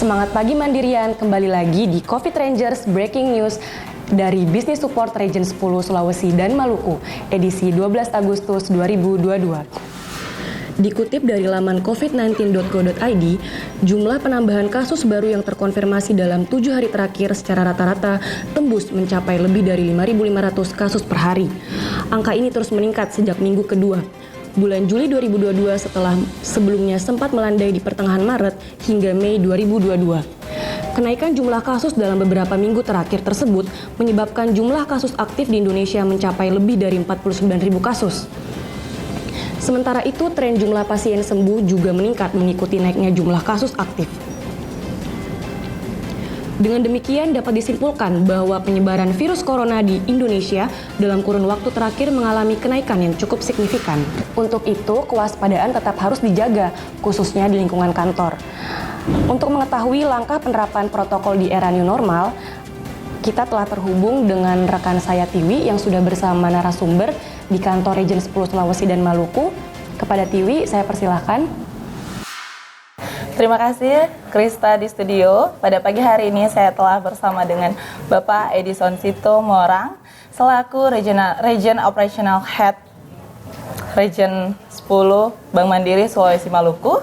Semangat pagi Mandirian, kembali lagi di Covid Rangers Breaking News dari Business Support Region 10 Sulawesi dan Maluku, edisi 12 Agustus 2022. Dikutip dari laman covid19.go.id, jumlah penambahan kasus baru yang terkonfirmasi dalam 7 hari terakhir secara rata-rata tembus mencapai lebih dari 5.500 kasus per hari. Angka ini terus meningkat sejak minggu kedua, bulan Juli 2022 setelah sebelumnya sempat melandai di pertengahan Maret hingga Mei 2022. Kenaikan jumlah kasus dalam beberapa minggu terakhir tersebut menyebabkan jumlah kasus aktif di Indonesia mencapai lebih dari 49.000 kasus. Sementara itu, tren jumlah pasien sembuh juga meningkat mengikuti naiknya jumlah kasus aktif. Dengan demikian dapat disimpulkan bahwa penyebaran virus corona di Indonesia dalam kurun waktu terakhir mengalami kenaikan yang cukup signifikan. Untuk itu, kewaspadaan tetap harus dijaga, khususnya di lingkungan kantor. Untuk mengetahui langkah penerapan protokol di era new normal, kita telah terhubung dengan rekan saya Tiwi yang sudah bersama narasumber di kantor Region 10 Sulawesi dan Maluku. Kepada Tiwi, saya persilahkan. Terima kasih Krista di studio. Pada pagi hari ini saya telah bersama dengan Bapak Edison Sito Morang selaku Region Operational Head Region 10 Bank Mandiri Sulawesi Maluku.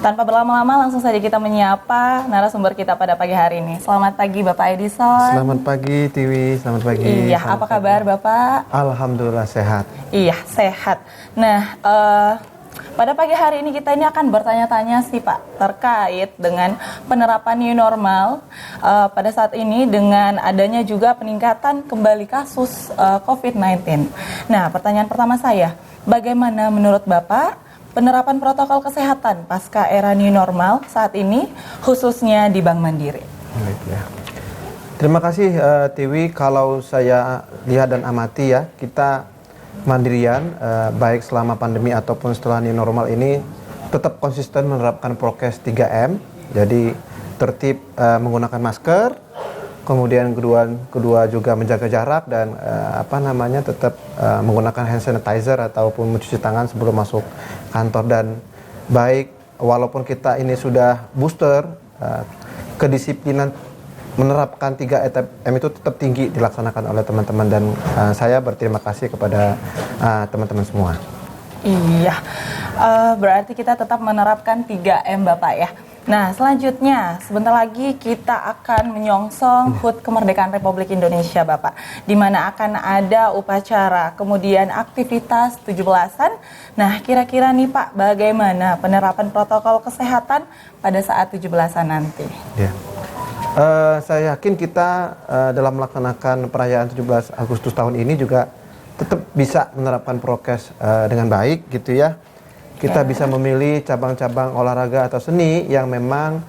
Tanpa berlama-lama langsung saja kita menyapa narasumber kita pada pagi hari ini. Selamat pagi Bapak Edison. Selamat pagi Tiwi, selamat pagi. Iya, apa kabar Bapak? Alhamdulillah sehat. Iya, sehat. Nah, pada pagi hari ini kita ini akan bertanya-tanya sih Pak terkait dengan penerapan new normal pada saat ini dengan adanya juga peningkatan kembali kasus COVID-19. Nah, pertanyaan pertama saya, bagaimana menurut Bapak penerapan protokol kesehatan pasca era new normal saat ini khususnya di Bank Mandiri? Baik, ya. Terima kasih Tiwi. Kalau saya lihat dan amati ya, kita Mandirian baik selama pandemi ataupun setelah new normal ini tetap konsisten menerapkan prokes 3M. Jadi tertib menggunakan masker, kemudian kedua juga menjaga jarak dan tetap menggunakan hand sanitizer ataupun mencuci tangan sebelum masuk kantor. Dan baik walaupun kita ini sudah booster, kedisiplinan menerapkan 3M itu tetap tinggi dilaksanakan oleh teman-teman dan saya berterima kasih kepada teman-teman semua. Iya, berarti kita tetap menerapkan 3M Bapak ya. Nah, selanjutnya sebentar lagi kita akan menyongsong HUT Kemerdekaan Republik Indonesia Bapak, di mana akan ada upacara, kemudian aktivitas 17-an. Nah, kira-kira nih Pak, bagaimana penerapan protokol kesehatan pada saat 17-an nanti? Ya. Saya yakin kita dalam melaksanakan perayaan 17 Agustus tahun ini juga tetap bisa menerapkan prokes dengan baik gitu ya. Kita bisa memilih cabang-cabang olahraga atau seni yang memang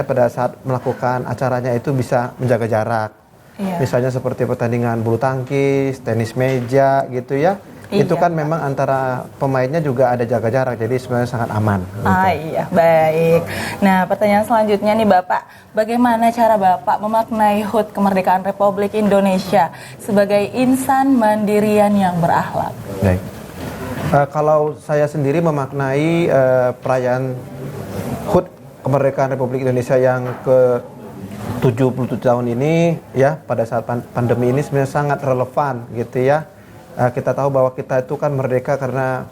pada saat melakukan acaranya itu bisa menjaga jarak. Misalnya seperti pertandingan bulu tangkis, tenis meja gitu ya. Itu kan memang antara pemainnya juga ada jaga jarak, jadi sebenarnya sangat aman. Gitu. Baik. Nah, pertanyaan selanjutnya nih Bapak, bagaimana cara Bapak memaknai HUT Kemerdekaan Republik Indonesia sebagai insan mandirian yang berakhlak? Baik. Kalau saya sendiri memaknai perayaan HUT Kemerdekaan Republik Indonesia yang ke-77 tahun ini ya, pada saat pandemi ini sebenarnya sangat relevan gitu ya. Kita tahu bahwa kita itu kan merdeka karena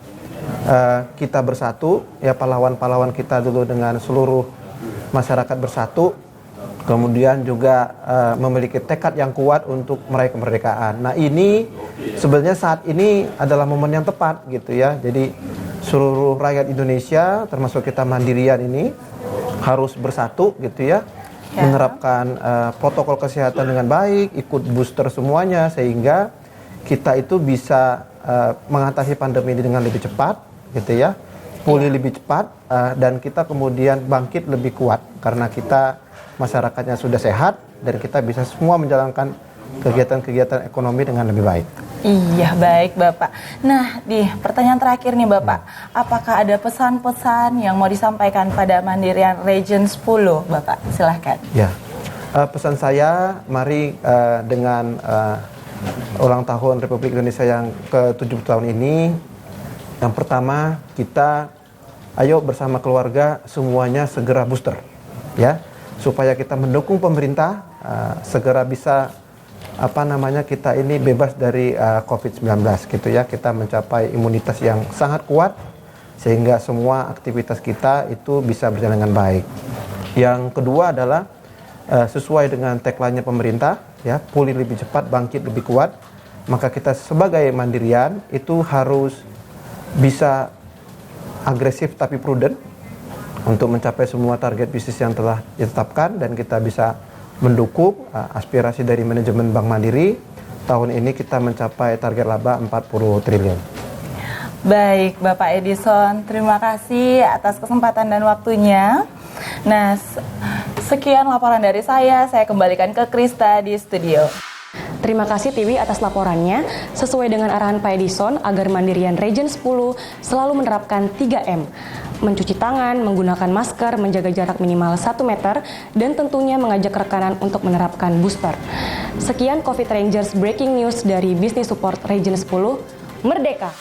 kita bersatu ya, pahlawan-pahlawan kita dulu dengan seluruh masyarakat bersatu, kemudian juga memiliki tekad yang kuat untuk meraih kemerdekaan. Nah, ini sebenarnya saat ini adalah momen yang tepat gitu ya. Jadi seluruh rakyat Indonesia termasuk kita Mandirian ini harus bersatu gitu ya. Menerapkan protokol kesehatan dengan baik, ikut booster semuanya sehingga kita itu bisa mengatasi pandemi ini dengan lebih cepat gitu ya. Pulih lebih cepat dan kita kemudian bangkit lebih kuat karena kita masyarakatnya sudah sehat dan kita bisa semua menjalankan kegiatan-kegiatan ekonomi dengan lebih baik. Iya, baik Bapak. Nah, di pertanyaan terakhir nih Bapak, apakah ada pesan-pesan yang mau disampaikan pada Mandirian Region 10 Bapak? Silahkan. Ya, pesan saya mari dengan ulang tahun Republik Indonesia yang ke-70 tahun ini, yang pertama kita ayo bersama keluarga semuanya segera booster, ya, supaya kita mendukung pemerintah segera bisa kita ini bebas dari COVID-19 gitu ya, kita mencapai imunitas yang sangat kuat sehingga semua aktivitas kita itu bisa berjalan dengan baik. Yang kedua adalah sesuai dengan tagline-nya pemerintah, ya, pulih lebih cepat, bangkit lebih kuat. Maka kita sebagai Mandirian itu harus bisa agresif tapi prudent untuk mencapai semua target bisnis yang telah ditetapkan, dan kita bisa mendukung aspirasi dari manajemen Bank Mandiri. Tahun ini kita mencapai target laba 40 triliun. Baik, Bapak Edison, terima kasih atas kesempatan dan waktunya. Nah, sekian laporan dari saya kembalikan ke Krista di studio. Terima kasih Tiwi atas laporannya. Sesuai dengan arahan Pak Edison agar Mandirian Region 10 selalu menerapkan 3M. Mencuci tangan, menggunakan masker, menjaga jarak minimal 1 meter, dan tentunya mengajak rekanan untuk menerapkan booster. Sekian Covid Rangers Breaking News dari Business Support Region 10. Merdeka!